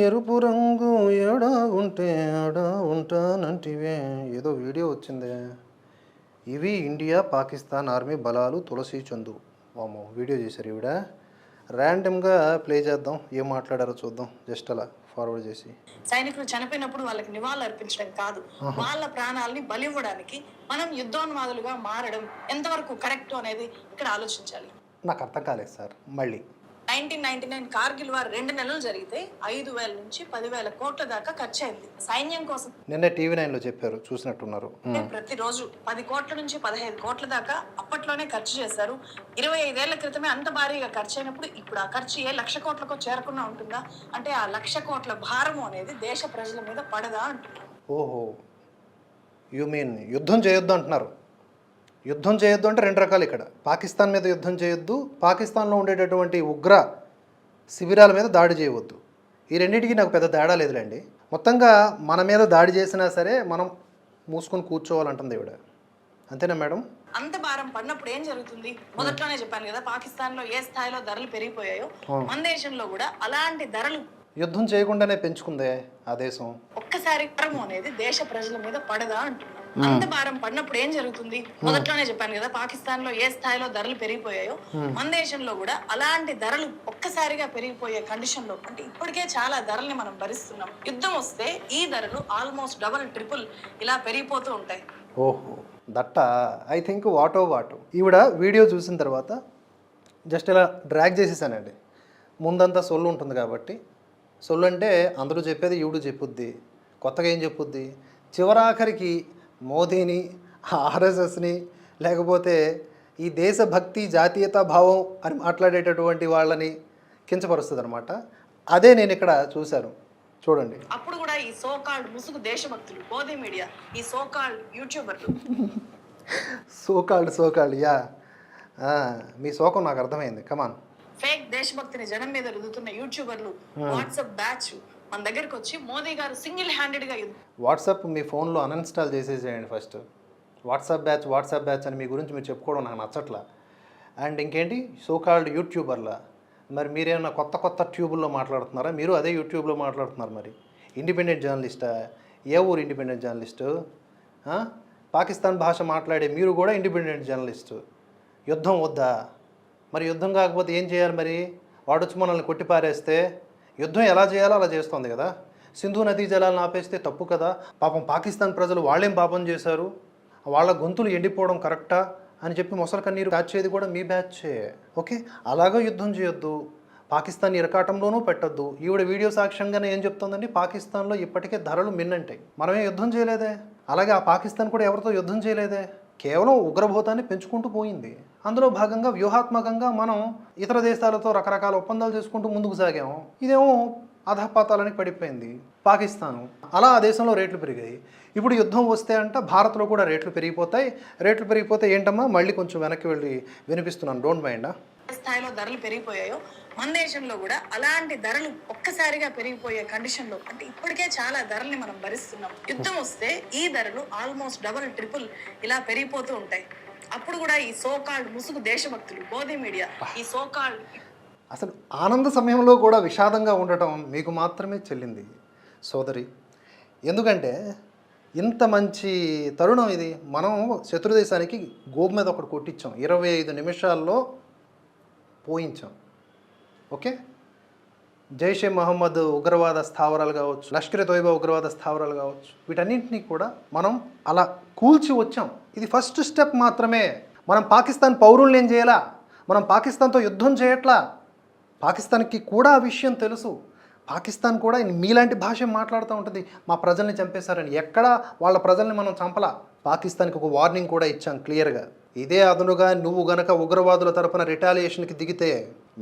ఎరుపు రంగు ఏడా ఉంటే ఆడా ఉంటానంటివే ఏదో వీడియో వచ్చిందే. ఇవి ఇండియా పాకిస్తాన్ ఆర్మీ బలాలు తులసి చందు. వామో వీడియో చేశారు ఈవిడ. ర్యాండమ్గా ప్లే చేద్దాం, ఏం మాట్లాడారో చూద్దాం. జస్ట్ అలా ఫార్వర్డ్ చేసి. సైనికులు చనిపోయినప్పుడు వాళ్ళకి నివాళులు అర్పించడం కాదు, వాళ్ళ ప్రాణాలని బలివ్వడానికి మనం యుద్ధోన్మాదులుగా మారడం ఎంతవరకు కరెక్ట్ అనేది ఇక్కడ ఆలోచించాలి. నాకు అర్థం కాలేదు సార్. మళ్ళీ 1999 కార్గిల్ వార్ 2 నెలలు జరిగితే 5,000 నుంచి 10,000 కోట్ల దాకా ఖర్చు అయింది సైన్యం కోసం. నిన్న టీవీ9లో చెప్పారు, చూసినట్టున్నారు. ప్రతిరోజు 10 కోట్ల నుంచి 15 కోట్ల దాకా అప్పట్లోనే ఖర్చు చేశారు. 25 ఏళ్ల క్రితమే అంత భారీగా ఖర్చు అయినప్పుడు ఇప్పుడు ఆ ఖర్చు 1,00,000 కోట్లకో చేరకుండా ఉంటుందా? అంటే ఆ 1,00,000 కోట్ల భారము అనేది దేశ ప్రజల మీద పడదా అంటున్నారు. ఓహో, యు మీన్ యుద్ధం చేయొద్దు అంటున్నారు. యుద్ధం చేయొద్దు అంటే రెండు రకాలు. ఇక్కడ పాకిస్తాన్ మీద యుద్ధం చేయొద్దు, పాకిస్తాన్లో ఉండేటటువంటి ఉగ్ర శిబిరాల మీద దాడి చేయవద్దు. ఈ రెండింటికి నాకు పెద్ద తేడా లేదులేండి. మొత్తంగా మన మీద దాడి చేసినా సరే మనం మూసుకొని కూర్చోవాలంటుంది ఈవిడ. అంతేనా మేడం? అంత భారం పడినప్పుడు ఏం జరుగుతుంది? మొదట్లోనే చెప్పాను కదా, పాకిస్తాన్ లో ఏ స్థాయిలో ధరలు పెరిగిపోయాయో మన దేశంలో కూడా అలాంటి ధరలు యుద్ధం చేయకుండానే పెంచుకుందే ఆ దేశం. ఒక్కసారి భారం అనేది దేశ ప్రజల మీద పడదా అంటున్నారు. అంత భారం పడినప్పుడు ఏం జరుగుతుంది? మొదట్లోనే చెప్పాను కదా, పాకిస్తాన్ లో ఏ స్థాయిలో ధరలు పెరిగిపోయాయో మన దేశంలో కూడా అలాంటి ధరలు ఒక్కసారిగా పెరిగిపోయే కండిషన్ లో, అంటే ఇప్పటికే చాలా ధరల్ని మనం భరిస్తున్నాం. యుద్ధం వస్తే ఈ ధరలు ఆల్మోస్ట్ డబుల్ ట్రిపుల్ ఇలా పెరిగిపోతూ ఉంటాయి. ఓహో, దట్ట ఐ థింక్ వాటో ఈవిడ వీడియో చూసిన తర్వాత జస్ట్ ఇలా డ్రాగ్ చేసేసానండి. ముందంతా సొల్లు ఉంటుంది కాబట్టి, సొల్లు అంటే అందరూ చెప్పేది ఈవిడ చెప్పుద్ది, కొత్తగా ఏం చెప్పుద్ది. చివరాఖరికి మోదీని, ఆర్ఎస్ఎస్ని, లేకపోతే ఈ దేశభక్తి జాతీయతా భావం అని మాట్లాడేటటువంటి వాళ్ళని కించపరుస్తుంది అనమాట. అదే నేను ఇక్కడ చూశాను, చూడండి. అప్పుడు కూడా ఈ సోకాల్డ్ ముసుగు దేశభక్తులు, మోదీ మీడియా, ఈ సోకాల్డ్ యూట్యూబర్లు సోకాల్డ్ యా, మీ శోకం నాకు అర్థమైంది. కమాన్. ఫేక్ దేశభక్తిని జనం మీద రుదుతున్న యూట్యూబర్లు, వాట్సాప్ బ్యాచ్ మన దగ్గరకు వచ్చి మోదీ గారు సింగిల్ హ్యాండెడ్గా వాట్సాప్ మీ ఫోన్లో అన్ఇన్స్టాల్ చేసేసేయండి ఫస్ట్. వాట్సాప్ బ్యాచ్ అని మీ గురించి మీరు చెప్పుకోవడం నాకు నచ్చట్లా. అండ్ ఇంకేంటి సోకాల్డ్ యూట్యూబర్లా, మరి మీరేమన్నా కొత్త ట్యూబుల్లో మాట్లాడుతున్నారా? మీరు అదే యూట్యూబ్లో మాట్లాడుతున్నారు. మరి ఇండిపెండెంట్ జర్నలిస్టా? ఏ ఊరు ఇండిపెండెంట్ జర్నలిస్టు? పాకిస్తాన్ భాష మాట్లాడే మీరు కూడా ఇండిపెండెంట్ జర్నలిస్టు. యుద్ధం వద్దా? మరి యుద్ధం కాకపోతే ఏం చేయాలి? మరి వాడొచ్చి మనల్ని కొట్టిపారేస్తే యుద్ధం ఎలా చేయాలో అలా చేస్తుంది కదా. సింధు నదీ జలాలను ఆపేస్తే తప్పు కదా. పాపం పాకిస్తాన్ ప్రజలు వాళ్ళేం పాపం చేశారు, వాళ్ళ గొంతులు ఎండిపోవడం కరెక్టా అని చెప్పి మొసలు కన్నీరు కాచేది కూడా మీ బ్యాచే. ఓకే, అలాగా యుద్ధం చేయొద్దు, పాకిస్తాన్ ఇరకాటంలోనూ పెట్టొద్దు. ఈవిడ వీడియో సాక్ష్యంగానే ఏం చెప్తుందండి, పాకిస్తాన్లో ఇప్పటికే ధరలు మిన్నంటాయి. మనమే యుద్ధం చేయలేదే, అలాగే ఆ పాకిస్తాన్ కూడా ఎవరితో యుద్ధం చేయలేదే, కేవలం ఉగ్రభూతాన్ని పెంచుకుంటూ పోయింది. అందులో భాగంగా వ్యూహాత్మకంగా మనం ఇతర దేశాలతో రకరకాల ఒప్పందాలు చేసుకుంటూ ముందుకు సాగాము. ఇదేమో అధపాతాలని పడిపోయింది పాకిస్తాను. అలా ఆ దేశంలో రేట్లు పెరిగాయి. ఇప్పుడు యుద్ధం వస్తే అంట భారత్లో కూడా రేట్లు పెరిగిపోతాయి. రేట్లు పెరిగిపోతే ఏంటమ్మా, మళ్ళీ కొంచెం వెనక్కి వెళ్ళి వినిపిస్తున్నాను, డోంట్ మైండ్. స్థాయిలో ధరలు పెరిగిపోయాయో మన దేశంలో కూడా అలాంటి ధరలు ఒక్కసారిగా పెరిగిపోయే కండిషన్ లో, అంటే ఇప్పటికే చాలా ధరల్ని మనం భరిస్తున్నాం. యుద్ధం వస్తే ఈ ధరలు ఆల్మోస్ట్ డబుల్ ట్రిపుల్ ఇలా పెరిగిపోతూ ఉంటాయి. అప్పుడు కూడా ఈ సోకాల్డ్ ముసుగు దేశభక్తులు, మోదీ మీడియా, ఈ సోకాల్డ్ అసలు ఆనంద సమయంలో కూడా విషాదంగా ఉండటం మీకు మాత్రమే చెల్లింది సోదరి. ఎందుకంటే ఇంత మంచి తరుణం ఇది. మనం శత్రుదేశానికి గోపు మీద ఒకటి కొట్టించాం, 25 నిమిషాల్లో పోయించాం. ఓకే, జైషే మహమ్మద్ ఉగ్రవాద స్థావరాలు కావచ్చు, లష్కర్ తోయిబా ఉగ్రవాద స్థావరాలు కావచ్చు, వీటన్నింటినీ కూడా మనం అలా కూల్చి వచ్చాం. ఇది ఫస్ట్ స్టెప్ మాత్రమే. మనం పాకిస్తాన్ పౌరుల్ని ఏం చేయాలా, మనం పాకిస్తాన్తో యుద్ధం చేయట్లా. పాకిస్తాన్కి కూడా ఆ విషయం తెలుసు. పాకిస్తాన్ కూడా మీలాంటి భాష మాట్లాడుతూ ఉంటుంది, మా ప్రజల్ని చంపేశారని. ఎక్కడా వాళ్ళ ప్రజల్ని మనం చంపలా. పాకిస్తాన్కి ఒక వార్నింగ్ కూడా ఇచ్చాం క్లియర్గా. ఇదే అదనుగా నువ్వు గనక ఉగ్రవాదుల తరపున రిటాలియేషన్కి దిగితే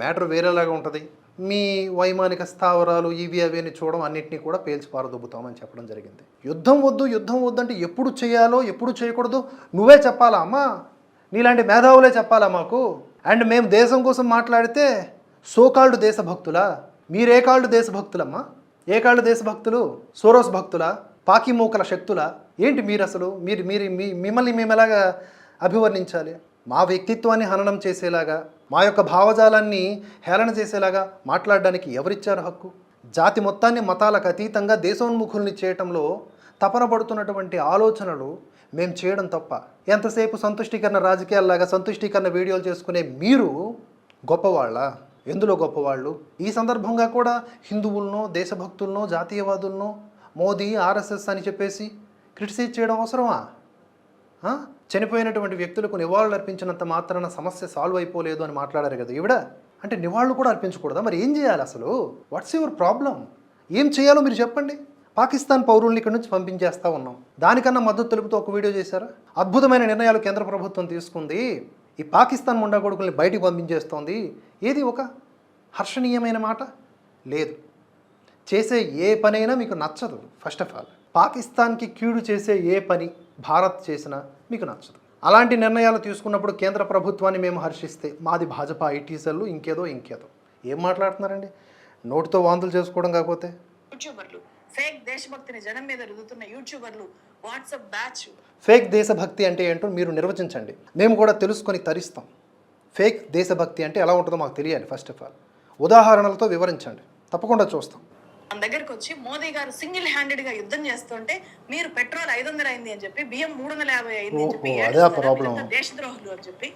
మ్యాటర్ వేరేలాగా ఉంటుంది. మీ వైమానిక స్థావరాలు ఇవి అవి అని చూడడం అన్నింటినీ కూడా పేల్చి పారదొబ్బుతామని చెప్పడం జరిగింది. యుద్ధం వద్దు అంటే ఎప్పుడు చేయాలో ఎప్పుడు చేయకూడదు నువ్వే చెప్పాలా అమ్మా, నీలాంటి మేధావులే చెప్పాలా మాకు. అండ్ మేము దేశం కోసం మాట్లాడితే సోకాల్డ్ దేశభక్తులా? మీరే కాల్డ్ దేశభక్తులమ్మా? ఏ కాల్డ్ దేశభక్తులు? సోరోస్ భక్తులా? పాకి మూకల శక్తులా? ఏంటి మీరు అసలు? మిమ్మల్ని మేము ఎలాగా అభివర్ణించాలి? మా వ్యక్తిత్వాన్ని హననం చేసేలాగా, మా యొక్క భావజాలాన్ని హేళన చేసేలాగా మాట్లాడడానికి ఎవరిచ్చారు హక్కు? జాతి మొత్తాన్ని మతాలకు అతీతంగా దేశోన్ముఖుల్ని చేయటంలో తపన పడుతున్నటువంటి ఆలోచనలు మేము చేయడం తప్ప, ఎంతసేపు సంతుష్టీకరణ రాజకీయాల్లాగా సంతుష్టీకరణ వీడియోలు చేసుకునే మీరు గొప్పవాళ్ళ? ఎందులో గొప్పవాళ్ళు? ఈ సందర్భంగా కూడా హిందువులనో దేశభక్తులనో జాతీయవాదులనో మోదీ ఆర్ఎస్ఎస్ అని చెప్పేసి క్రిటిసైజ్ చేయడం అవసరమా? చనిపోయినటువంటి వ్యక్తులకు నివాళులు అర్పించినంత మాత్రాన సమస్య సాల్వ్ అయిపోలేదు అని మాట్లాడారు కదా ఈవిడ. అంటే నివాళులు కూడా అర్పించకూడదా? మరి ఏం చేయాలి అసలు? What's your problem? ఏం చేయాలో మీరు చెప్పండి. పాకిస్తాన్ పౌరుల్ని ఇక్కడి నుంచి పంపించేస్తూ ఉన్నాం, దానికన్నా మద్దతు తెలుపుతూ ఒక వీడియో చేశారా? అద్భుతమైన నిర్ణయాలు కేంద్ర ప్రభుత్వం తీసుకుంది, ఈ పాకిస్తాన్ ముండా కొడుకుల్ని బయటికి పంపించేస్తోంది. ఏది ఒక హర్షణీయమైన మాట? లేదు. చేసే ఏ పనైనా మీకు నచ్చదు. ఫస్ట్ ఆఫ్ ఆల్ పాకిస్తాన్కి కీడు చేసే ఏ పని భారత్ చేసినా మీకు నచ్చదు. అలాంటి నిర్ణయాలు తీసుకున్నప్పుడు కేంద్ర ప్రభుత్వాన్ని మేము హర్షిస్తే మాది భాజపా ఐటీ సెల్లు ఇంకేదో ఏం మాట్లాడుతున్నారండి? నోటితో వాంతులు చేసుకోవడం కాకపోతే. యూట్యూబర్లు ఫేక్ దేశభక్తిని జనం మీద రుదుతున్న యూట్యూబర్లు, వాట్సాప్ బ్యాచ్. ఫేక్ దేశభక్తి అంటే ఏంటో మీరు నిర్వచించండి, మేము కూడా తెలుసుకొని తరిస్తాం. ఫేక్ దేశభక్తి అంటే ఎలా ఉంటుందో మాకు తెలియాలి. ఫస్ట్ ఆఫ్ ఆల్ ఉదాహరణలతో వివరించండి, తప్పకుండా చూస్తాం. మన దగ్గరకు వచ్చి మోదీ గారు సింగిల్ హ్యాండెడ్ గా యుద్ధం చేస్తుంటే మీరు పెట్రోల్ 500 అయింది అని చెప్పి, బియ్యం 350 అయింది అని చెప్పి, దేశద్రోహులు అని చెప్పి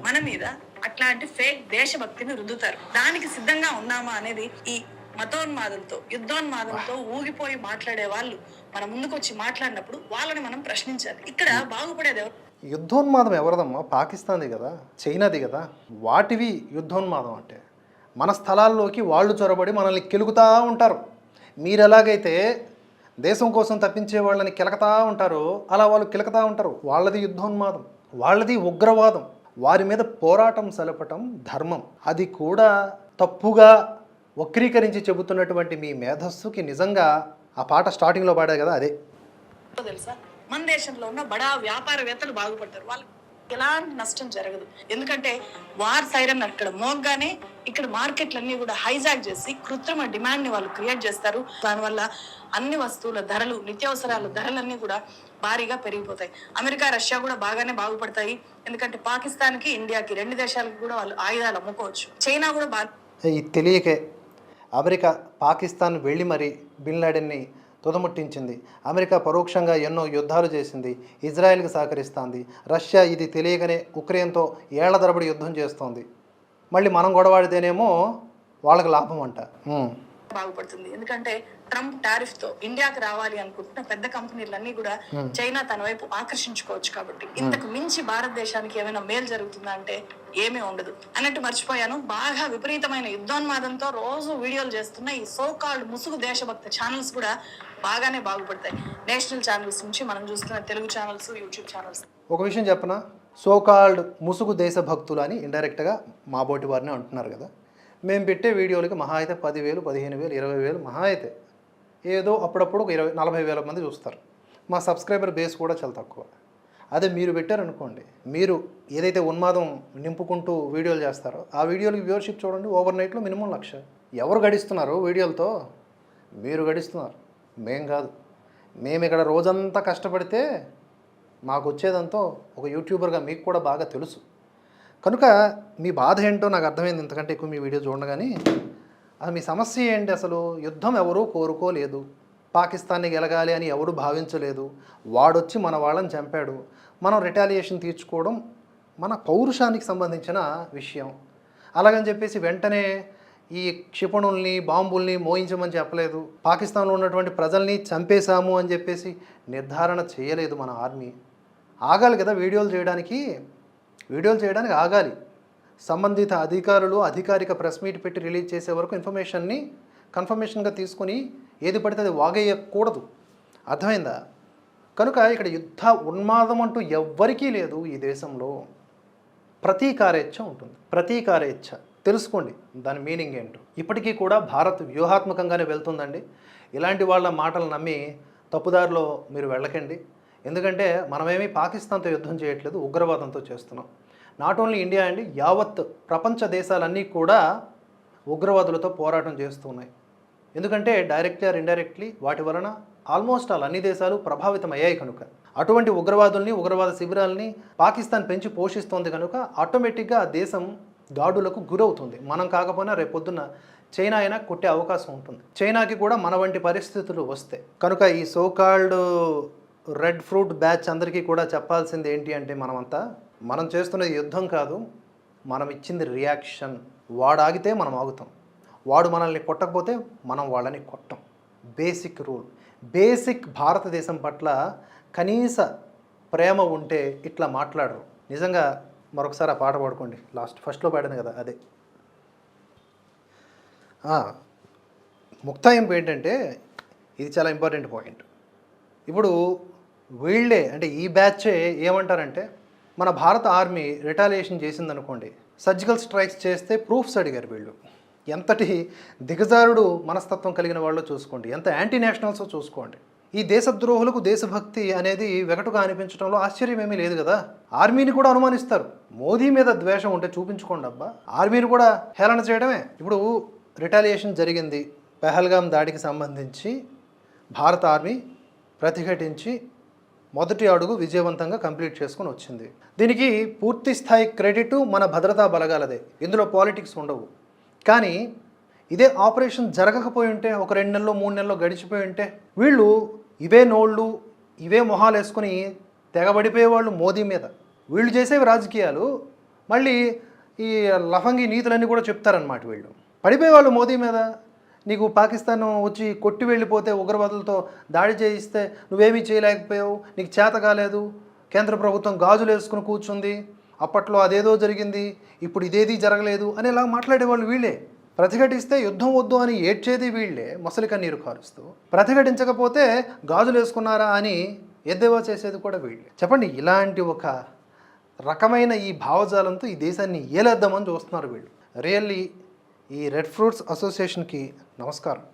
మన మీద అట్లాంటి ఫేక్ దేశభక్తిని రుద్దుతారు. దానికి సిద్ధంగా ఉన్నామా అనేది ఈ మతోన్మాదంతో యుద్ధోన్మాదంతో ఊగిపోయి మాట్లాడే వాళ్ళు మన ముందుకు వచ్చి మాట్లాడినప్పుడు వాళ్ళని మనం ప్రశ్నించాలి. ఇక్కడ బాగుపడేది ఎవరు? యుద్ధోన్మాదం ఎవరిదమ్మా? పాకిస్తాన్ది కదా, చైనాది కదా. వాటివి యుద్ధోన్మాదం అంటే మన స్థలాల్లోకి వాళ్ళు చొరబడి మనల్ని కెలుకుతూ ఉంటారు. మీరు ఎలాగైతే దేశం కోసం తప్పించే వాళ్ళని కెలకతా ఉంటారో అలా వాళ్ళు కెలకతా ఉంటారు. వాళ్ళది యుద్ధోన్మాదం, వాళ్ళది ఉగ్రవాదం. వారి మీద పోరాటం సలపటం ధర్మం. అది కూడా తప్పుగా వక్రీకరించి చెబుతున్నటువంటి మీ మేధస్సుకి నిజంగా ఆ పాట స్టార్టింగ్లో పాడే కదా అదే తెలుసా? మన దేశంలో ఉన్న బడా వ్యాపారవేత్తలు బాగుపడతారు, వాళ్ళకి ఎలాంటి నష్టం జరగదు. ఎందుకంటే వార్ సైరన్ అక్కడ మోగ్గానే ఇక్కడ మార్కెట్లన్నీ కూడా హైజాక్ చేసి కృత్రిమ డిమాండ్ ని వాళ్ళు క్రియేట్ చేస్తారు. దానివల్ల అన్ని వస్తువుల ధరలు, నిత్యావసరాల ధరలన్నీ కూడా భారీగా పెరిగిపోతాయి. అమెరికా, రష్యా కూడా బాగానే బాగుపడతాయి. ఎందుకంటే పాకిస్తాన్కి, ఇండియాకి, రెండు దేశాలకు కూడా వాళ్ళు ఆయుధాలు అమ్ముకోవచ్చు. చైనా కూడా బాగా. ఇది తెలియకే అమెరికా పాకిస్తాన్ వెళ్ళి మరి బిన్ లాడెన్ని తుదముట్టించింది. అమెరికా పరోక్షంగా ఎన్నో యుద్ధాలు చేసింది, ఇజ్రాయెల్కి సహకరిస్తుంది. రష్యా ఇది తెలియకనే ఉక్రెయిన్తో ఏళ్ల తరబడి యుద్ధం చేస్తోంది. మళ్ళీ మనం గొడవాడితేనేమో వాళ్ళకి లాభం అంట. బాగుపడుతుంది. ఎందుకంటే ట్రంప్ టారిఫ్ తో ఇండియాకి రావాలి అనుకుంటున్న పెద్ద కంపెనీలన్నీ కూడా చైనా తన వైపు ఆకర్షించుకోవచ్చు. కాబట్టి ఇంతకు మించి భారతదేశానికి ఏమైనా మేలు జరుగుతుందా అంటే ఏమీ ఉండదు అన్నట్టు మర్చిపోయాను. బాగా విపరీతమైన యుద్ధోన్మాదంతో రోజు వీడియోలు చేస్తున్న ఈ సోకాల్డ్ ముసుగు దేశభక్త ఛానల్స్ కూడా బాగానే బాగుపడతాయి. నేషనల్ ఛానల్స్ నుంచి మనం చూస్తున్న తెలుగు ఛానల్స్, యూట్యూబ్ ఛానల్స్. ఒక విషయం చెప్పనా, సోకాల్డ్ ముసుగు దేశభక్తులు అని ఇండైరెక్ట్గా మా బోటి వారిని అంటున్నారు కదా. మేము పెట్టే వీడియోలకి మహా అయితే 10,000, 15,000, 20,000 మహా అయితే ఏదో అప్పుడప్పుడు ఒక 40,000 మంది చూస్తారు. మా సబ్స్క్రైబర్ బేస్ కూడా చాలా తక్కువ. అదే మీరు పెట్టారనుకోండి, మీరు ఏదైతే ఉన్మాదం నింపుకుంటూ వీడియోలు చేస్తారో ఆ వీడియోలకి వ్యూవర్షిప్ చూడండి, ఓవర్ నైట్లో మినిమం 1,00,000. ఎవరు గడిస్తున్నారు వీడియోలతో? మీరు గడిస్తున్నారు, మేం కాదు. మేము ఇక్కడ రోజంతా కష్టపడితే మాకు వచ్చేదంతో ఒక యూట్యూబర్గా మీకు కూడా బాగా తెలుసు. కనుక మీ బాధ ఏంటో నాకు అర్థమైంది. ఇంతకంటే ఎక్కువ మీ వీడియో చూడండి. కానీ అది మీ సమస్య ఏంటి? అసలు యుద్ధం ఎవరూ కోరుకోలేదు, పాకిస్తాన్ని గెలగాలి అని ఎవరు భావించలేదు. వాడొచ్చి మన వాళ్ళని చంపాడు, మనం రిటాలియేషన్ తీర్చుకోవడం మన పౌరుషానికి సంబంధించిన విషయం. అలాగని చెప్పేసి వెంటనే ఈ క్షిపణుల్ని, బాంబుల్ని మోయించమని చెప్పలేదు. పాకిస్తాన్లో ఉన్నటువంటి ప్రజల్ని చంపేశాము అని చెప్పేసి నిర్ధారణ చేయలేదు మన ఆర్మీ. ఆగాలి కదా వీడియోలు చేయడానికి ఆగాలి. సంబంధిత అధికారులు అధికారిక ప్రెస్ మీట్ పెట్టి రిలీజ్ చేసే వరకు ఇన్ఫర్మేషన్ని కన్ఫర్మేషన్గా తీసుకొని ఏది పడితే అది వాగేయకూడదు. అర్థమైందా? కనుక ఇక్కడ యుద్ధ ఉన్మాదం అంటూ ఎవ్వరికీ లేదు ఈ దేశంలో. ప్రతీకారేచ్ఛ ఉంటుంది. ప్రతీకారేచ్ఛ తెలుసుకోండి దాని మీనింగ్ ఏంటో. ఇప్పటికీ కూడా భారత్ వ్యూహాత్మకంగానే వెళ్తుందండి. ఇలాంటి వాళ్ళ మాటలు నమ్మి తప్పుదారిలో మీరు వెళ్ళకండి. ఎందుకంటే మనమేమీ పాకిస్తాన్తో యుద్ధం చేయట్లేదు, ఉగ్రవాదంతో చేస్తున్నాం. నాట్ ఓన్లీ ఇండియా అండి, యావత్ ప్రపంచ దేశాలన్నీ కూడా ఉగ్రవాదులతో పోరాటం చేస్తున్నాయి. ఎందుకంటే డైరెక్ట్లీ ఆర్ ఇండైరెక్ట్లీ వాటి వలన ఆల్మోస్ట్ అన్ని దేశాలు ప్రభావితం అయ్యాయి. కనుక అటువంటి ఉగ్రవాదుల్ని, ఉగ్రవాద శిబిరాలని పాకిస్తాన్ పెంచి పోషిస్తోంది. కనుక ఆటోమేటిక్గా ఆ దేశం దాడులకు గురవుతుంది. మనం కాకపోయినా రేపొద్దున చైనా అయినా కొట్టే అవకాశం ఉంటుంది. చైనాకి కూడా మన వంటి పరిస్థితులు వస్తాయి. కనుక ఈ సోకాల్డ్ రెడ్ ఫ్రూట్ బ్యాచ్ అందరికీ కూడా చెప్పాల్సింది ఏంటి అంటే, మనం చేస్తున్నది యుద్ధం కాదు, మనం ఇచ్చింది రియాక్షన్. వాడు ఆగితే మనం ఆగుతాం, వాడు మనల్ని కొట్టకపోతే మనం వాళ్ళని కొట్టం. Basic rule. బేసిక్ భారతదేశం పట్ల కనీస ప్రేమ ఉంటే ఇట్లా మాట్లాడరు. నిజంగా మరొకసారి ఆ పాట పాడుకోండి, ఫస్ట్లో పాడాను కదా అదే. ముక్తాయింపు ఏంటంటే, ఇది చాలా ఇంపార్టెంట్ పాయింట్. ఇప్పుడు వీళ్ళే అంటే ఈ బ్యాచే ఏమంటారంటే, మన భారత ఆర్మీ రిటాలియేషన్ చేసిందనుకోండి, సర్జికల్ స్ట్రైక్స్ చేస్తే ప్రూఫ్స్ అడిగారు వీళ్ళు. ఎంతటి దిగజారుడు మనస్తత్వం కలిగిన వాళ్ళు చూసుకోండి, ఎంత యాంటీ నేషనల్సో చూసుకోండి. ఈ దేశద్రోహులకు దేశభక్తి అనేది వెగటుగా అనిపించడంలో ఆశ్చర్యం ఏమీ లేదు కదా. ఆర్మీని కూడా అనుమానిస్తారు. మోదీ మీద ద్వేషం ఉంటే చూపించుకోండి అబ్బా, ఆర్మీని కూడా హేళన చేయడమే. ఇప్పుడు రిటాలియేషన్ జరిగింది, పెహల్గాం దాడికి సంబంధించి భారత ఆర్మీ ప్రతిఘటించి మొదటి అడుగు విజయవంతంగా కంప్లీట్ చేసుకొని వచ్చింది. దీనికి పూర్తి స్థాయి క్రెడిట్ మన భద్రతా బలగాలదే, ఇందులో పాలిటిక్స్ ఉండవు. కానీ ఇదే ఆపరేషన్ జరగకపోయి ఉంటే, ఒక 2 నెలలు 3 నెలలు గడిచిపోయి ఉంటే, వీళ్ళు ఇవే నోళ్ళు ఇవే మొహాలు వేసుకొని తెగబడిపోయేవాళ్ళు మోదీ మీద. వీళ్ళు చేసేవి రాజకీయాలు, మళ్ళీ ఈ లఫంగి నీతులన్నీ కూడా చెప్తారనమాట. వీళ్ళు పడిపోయేవాళ్ళు మోదీ మీద. నీకు పాకిస్తాన్ వచ్చి కొట్టి వెళ్ళిపోతే, ఉగ్రవాదులతో దాడి చేయిస్తే నువ్వేమీ చేయలేకపోయావు, నీకు చేత కాలేదు, కేంద్ర ప్రభుత్వం గాజులు వేసుకుని కూర్చుంది, అప్పట్లో అదేదో జరిగింది, ఇప్పుడు ఇదేదీ జరగలేదు అనేలా మాట్లాడేవాళ్ళు వీళ్ళే. ప్రతిఘటిస్తే యుద్ధం వద్దు అని ఏడ్చేది వీళ్ళే, మొసలి కన్నీరు కారుస్తూ. ప్రతిఘటించకపోతే గాజులు వేసుకున్నారా అని ఎద్దేవా చేసేది కూడా వీళ్ళే. చెప్పండి, ఇలాంటి ఒక రకమైన ఈ భావజాలంతో ఈ దేశాన్ని ఏలేద్దామని చూస్తున్నారు వీళ్ళు. రియల్లీ ఈ రెడ్ ఫ్రూట్స్ అసోసియేషన్కి నమస్కారం.